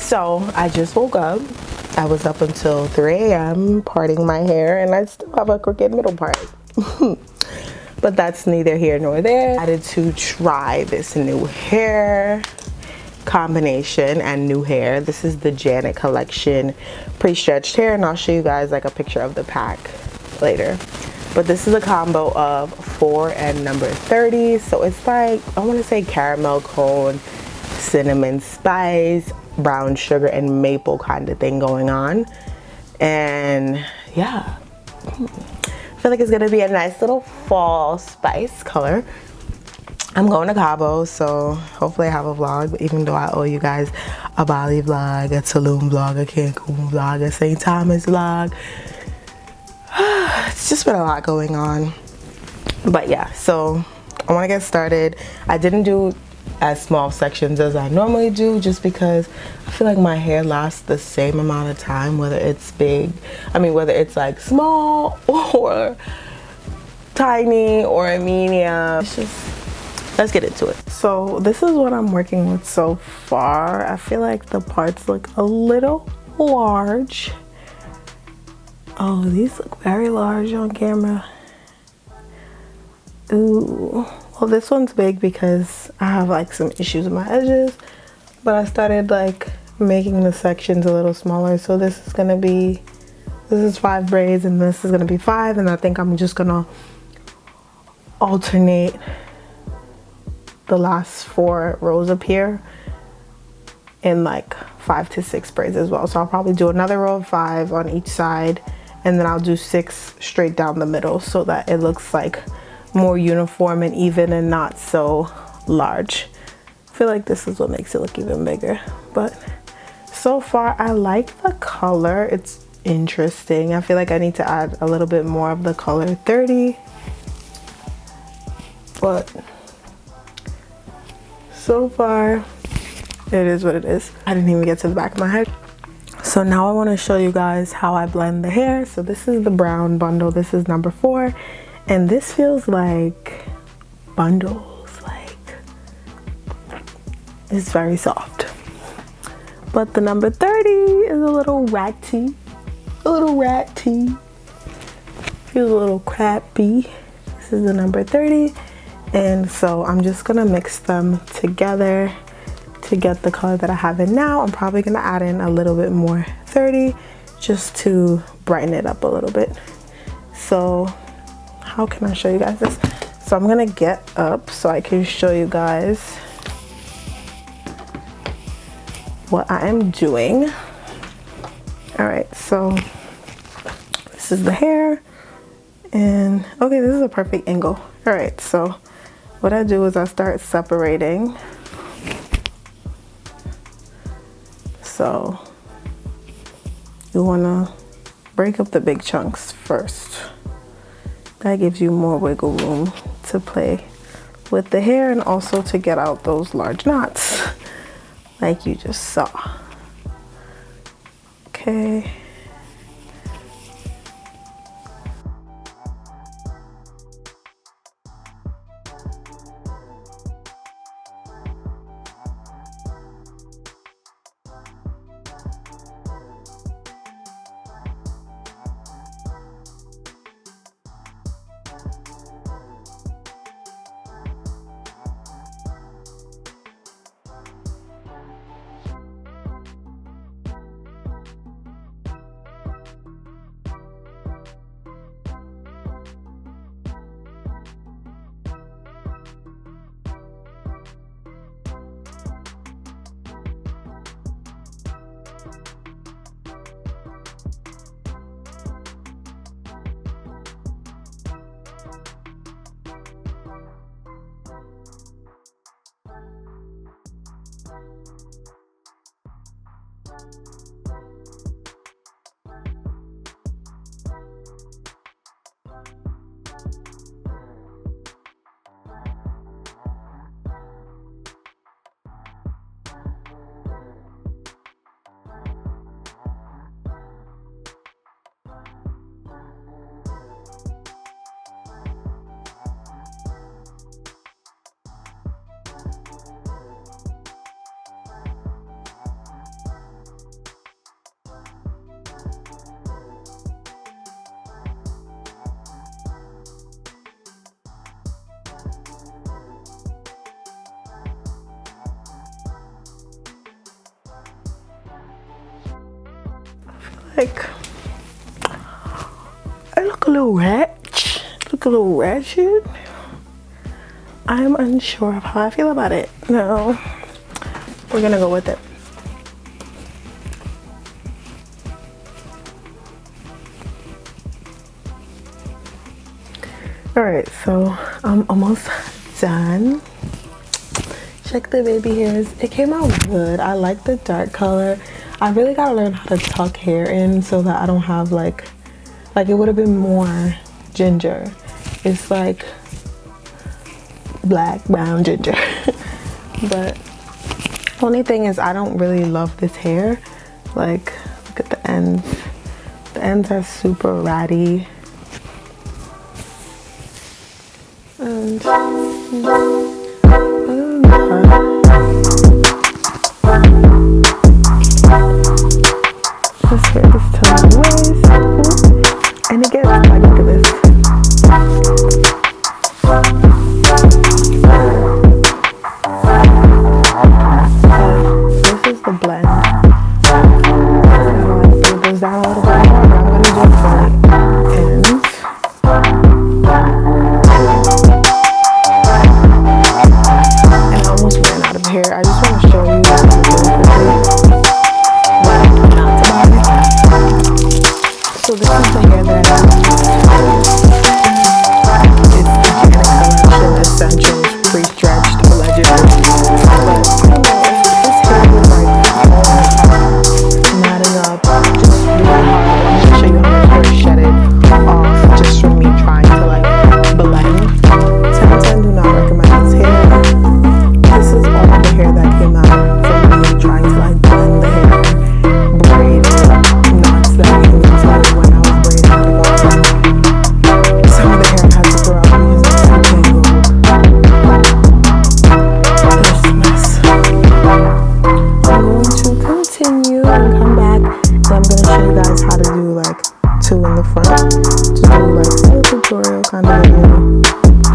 So I just woke up. I was up until 3 a.m. parting my hair, and I still have a crooked middle part. But that's neither here nor there. I decided to try this new hair combination and new hair. This is the Janet collection pre-stretched hair, and I'll show you guys like a picture of the pack later. But this is a combo of 4 and number 30. So it's like, I want to say caramel cone, cinnamon spice, brown sugar, and maple kind of thing going on. And yeah, I feel like it's gonna be a nice little fall spice color. I'm going to Cabo, so hopefully I have a vlog, even though I owe you guys a Bali vlog, a Tulum vlog, a Cancun vlog, a St. Thomas vlog. It's just been a lot going on. But yeah, so I want to get started. I didn't do as small sections as I normally do, just because I feel like my hair lasts the same amount of time, whether it's big, whether it's like small or tiny or a medium. It's just, let's get into it. So this is what I'm working with so far. I feel like the parts look a little large. Oh, these look very large on camera. Ooh. Well, this one's big because I have like some issues with my edges, but I started like making the sections a little smaller. So this is 5 braids and this is gonna be 5, and I think I'm just gonna alternate the last 4 rows up here in like 5 to 6 braids as well. So I'll probably do another row of 5 on each side, and then I'll do 6 straight down the middle so that it looks like more uniform and even and not so large. I feel like this is what makes it look even bigger. But so far I like the color. It's interesting. I feel like I need to add a little bit more of the color 30, but so far it is what it is. I didn't even get to the back of my head. So now I want to show you guys how I blend the hair. So this is the brown bundle. This is number 4. And this feels like bundles, like it's very soft. But the number 30 is a little ratty, feels a little crappy. This is the number 30. And so I'm just gonna mix them together to get the color that I have in now. I'm probably gonna add in a little bit more 30 just to brighten it up a little bit. So how can I show you guys this? So I'm gonna get up so I can show you guys what I am doing. All right, so this is the hair, and okay, this is a perfect angle. All right, so what I do is I start separating. So you wanna break up the big chunks first. That gives you more wiggle room to play with the hair and also to get out those large knots like you just saw. Okay. Like, I look a little ratchet. Look a little ratchet. I'm unsure of how I feel about it. No, we're gonna go with it. All right, so I'm almost done. Check the baby hairs. It came out good. I like the dark color. I really gotta learn how to tuck hair in so that I don't have like it would have been more ginger. It's like black, brown, ginger. But only thing is I don't really love this hair. Like, look at the ends. The ends are super ratty. And this hair is to my waist, and it gets like, look at this. This is the blend. So I put this down a little bit more, but I'm gonna do it for the ends. Hair. I just want to show you what I'm doing not to buy. So this is the hair that I use. It's the Janet Collection Essentials Pre-Stretched Allegedly. But I don't know if this hair was like matting up just really hard. I'm going to show you how much hair shedded off just from me trying to like blend. 10 out of 10 do not recommend this hair. This is all the hair that came out from me trying to like blend the hair, braid knots that came inside when I was braiding the knots. Some of the hair had to grow out because it's too tangled. There's a mess. I'm going to continue and come back, and I'm going to show you guys how to do like 2 in the front. To do like a tutorial kind of video.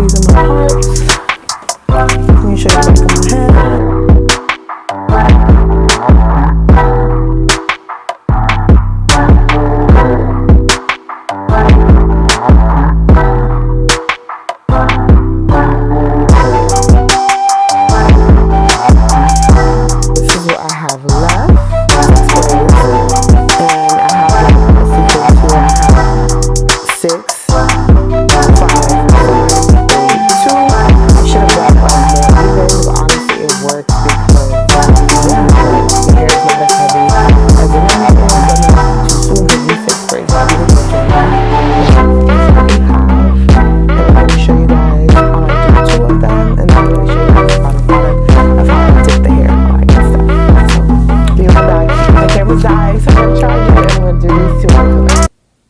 These are my parts. Let me show you the back of my head. This is what I have left. And I have like, let's see, 2, I have 6, 5, 2. I should have brought more even, but honestly it works because the hair is not as heavy as it is. Too soon because these 6 braids are beautiful. And I'm going to show you guys how I do 2 of them, and then I'm going to show you guys the final product of how I dip the hair and all that good stuff. So, be right back. My camera's dying, so I'm going to charge it and I'm going to do these 2 after.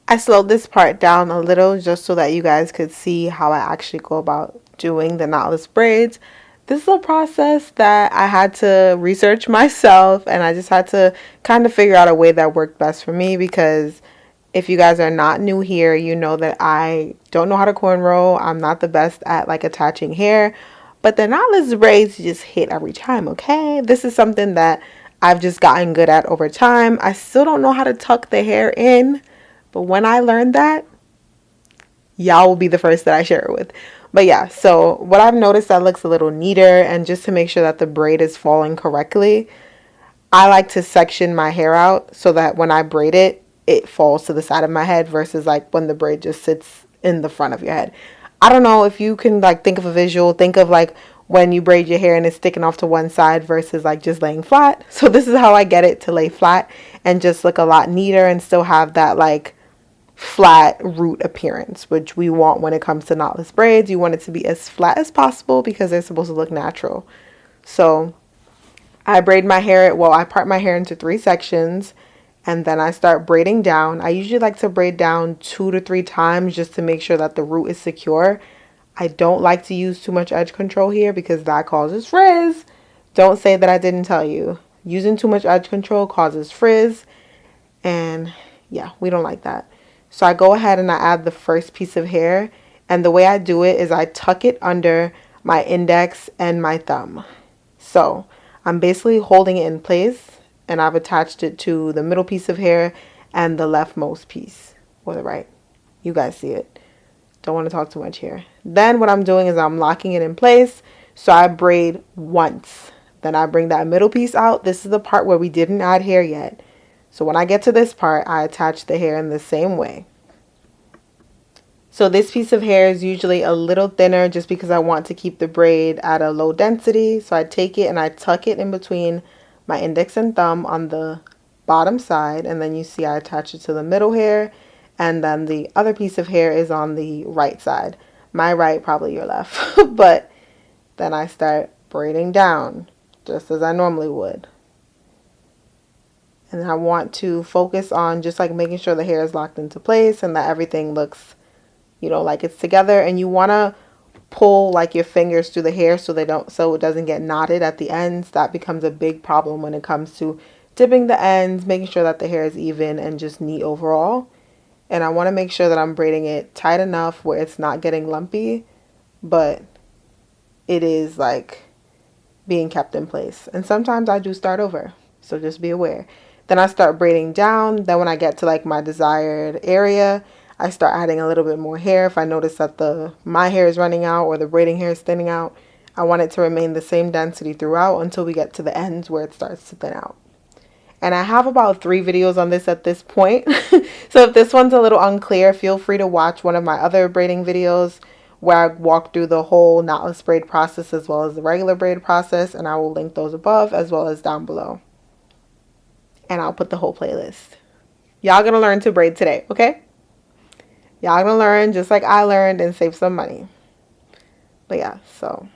I slowed this part down a little just so that you guys could see how I actually go about doing the knotless braids. This is a process that I had to research myself, and I just had to kind of figure out a way that worked best for me, because if you guys are not new here, you know that I don't know how to cornrow. I'm not the best at like attaching hair, but the knotless braids just hit every time, okay? This is something that I've just gotten good at over time. I still don't know how to tuck the hair in, but when I learned that, y'all will be the first that I share it with. But yeah, so what I've noticed that looks a little neater, and just to make sure that the braid is falling correctly, I like to section my hair out so that when I braid it, it falls to the side of my head versus like when the braid just sits in the front of your head. I don't know if you can like think of a visual, think of like when you braid your hair and it's sticking off to one side versus like just laying flat. So this is how I get it to lay flat and just look a lot neater and still have that like flat root appearance, which we want when it comes to knotless braids. You want it to be as flat as possible because they're supposed to look natural. So I braid my hair, well, I part my hair into 3 sections, and then I start braiding down. I usually like to braid down 2 to 3 times just to make sure that the root is secure. I don't like to use too much edge control here because that causes frizz. Don't say that I didn't tell you. Using too much edge control causes frizz, and yeah, we don't like that. So I go ahead and I add the first piece of hair, and the way I do it is I tuck it under my index and my thumb. So I'm basically holding it in place, and I've attached it to the middle piece of hair, and the leftmost piece, or the right. You guys see it. Don't want to talk too much here. Then what I'm doing is I'm locking it in place. So I braid once. Then I bring that middle piece out. This is the part where we didn't add hair yet. So when I get to this part, I attach the hair in the same way. So this piece of hair is usually a little thinner just because I want to keep the braid at a low density. So I take it and I tuck it in between my index and thumb on the bottom side. And then you see I attach it to the middle hair. And then the other piece of hair is on the right side. My right, probably your left. But then I start braiding down just as I normally would. And I want to focus on just like making sure the hair is locked into place and that everything looks, you know, like it's together. And you want to pull like your fingers through the hair so it doesn't get knotted at the ends. That becomes a big problem when it comes to dipping the ends, making sure that the hair is even and just neat overall. And I want to make sure that I'm braiding it tight enough where it's not getting lumpy, but it is like being kept in place. And sometimes I do start over, so just be aware. Then I start braiding down. Then when I get to like my desired area, I start adding a little bit more hair. If I notice that my hair is running out or the braiding hair is thinning out, I want it to remain the same density throughout until we get to the ends where it starts to thin out. And I have about 3 videos on this at this point. So if this one's a little unclear, feel free to watch one of my other braiding videos where I walk through the whole knotless braid process as well as the regular braid process. And I will link those above as well as down below. And I'll put the whole playlist. Y'all gonna learn to braid today, okay? Y'all gonna learn just like I learned and save some money. But yeah, so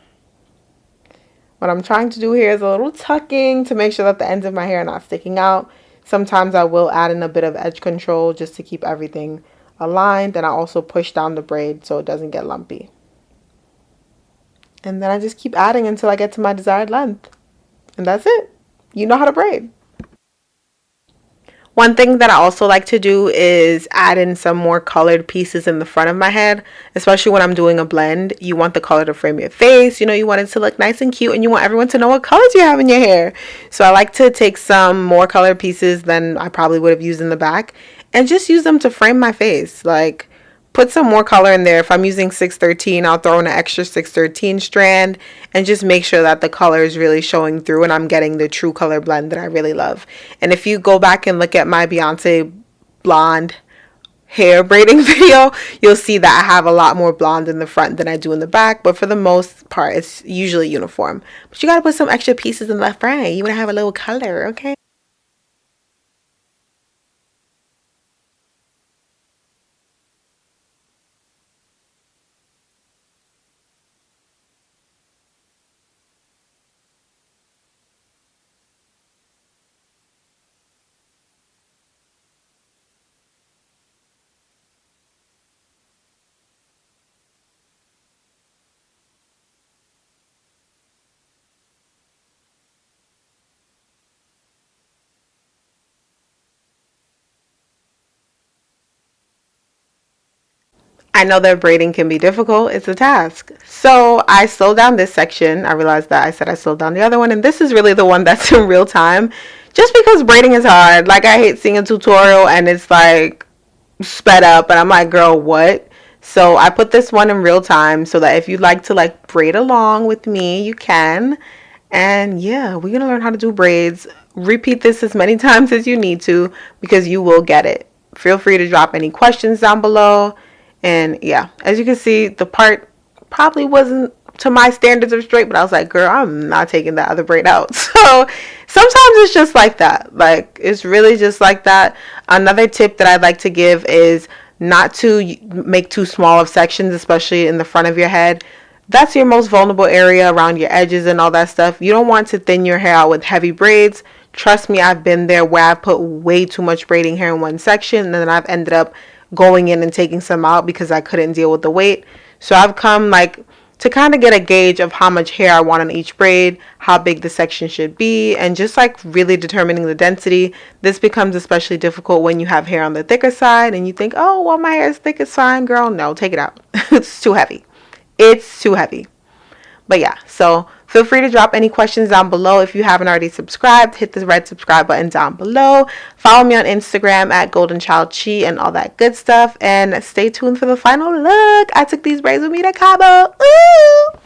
what I'm trying to do here is a little tucking to make sure that the ends of my hair are not sticking out. Sometimes I will add in a bit of edge control just to keep everything aligned. And I also push down the braid so it doesn't get lumpy. And then I just keep adding until I get to my desired length. And that's it. You know how to braid. One thing that I also like to do is add in some more colored pieces in the front of my head, especially when I'm doing a blend. You want the color to frame your face, you know, you want it to look nice and cute, and you want everyone to know what colors you have in your hair. So I like to take some more colored pieces than I probably would have used in the back and just use them to frame my face. Like, put some more color in there. If I'm using 613, I'll throw in an extra 613 strand and just make sure that the color is really showing through and I'm getting the true color blend that I really love. And if you go back and look at my Beyonce Blonde hair braiding video, you'll see that I have a lot more blonde in the front than I do in the back. But for the most part, it's usually uniform. But you got to put some extra pieces in the front. You want to have a little color, okay? I know that braiding can be difficult. It's a task. So I slowed down this section. I realized that I said I slowed down the other one. And this is really the one that's in real time. Just because braiding is hard. Like, I hate seeing a tutorial and it's like sped up. And I'm like, girl, what? So I put this one in real time so that if you'd like to like braid along with me, you can. And yeah, we're going to learn how to do braids. Repeat this as many times as you need to because you will get it. Feel free to drop any questions down below. And yeah, as you can see, the part probably wasn't to my standards of straight, but I was like, girl, I'm not taking that other braid out. So sometimes it's just like that. Like, it's really just like that. Another tip that I'd like to give is not to make too small of sections, especially in the front of your head. That's your most vulnerable area around your edges and all that stuff. You don't want to thin your hair out with heavy braids. Trust me, I've been there where I put way too much braiding hair in one section and then I've ended up going in and taking some out because I couldn't deal with the weight. So I've come like to kind of get a gauge of how much hair I want on each braid, how big the section should be, and just like really determining the density. This becomes especially difficult when you have hair on the thicker side and you think, oh, well, my hair is thick, it's fine. Girl, no, take it out. It's too heavy. It's too heavy. But yeah, so feel free to drop any questions down below. If you haven't already subscribed, hit the red subscribe button down below. Follow me on Instagram at Goldenchildchi and all that good stuff. And stay tuned for the final look. I took these braids with me to Cabo. Ooh!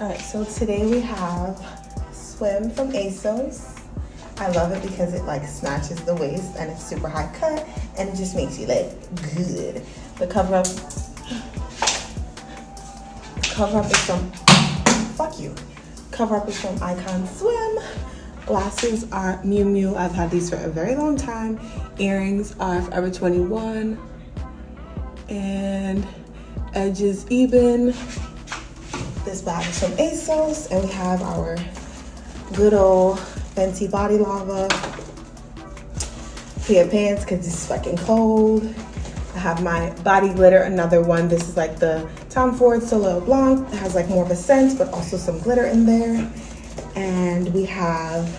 Alright, so today we have Swim from ASOS. I love it because it like snatches the waist and it's super high cut and it just makes you look good. The cover up is from, fuck you. Cover up is from Icon Swim. Glasses are Miu Miu. I've had these for a very long time. Earrings are Forever 21. And edges even. This bag is from ASOS, and we have our good old Fenty Body Lava pair of pants because it's fucking cold. I have my body glitter, another one. This is like the Tom Ford Soleil Blanc. It has like more of a scent, but also some glitter in there. And we have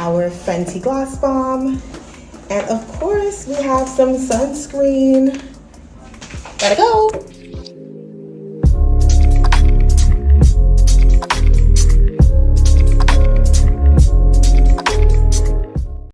our Fenty Gloss Bomb. And of course, we have some sunscreen. Gotta go.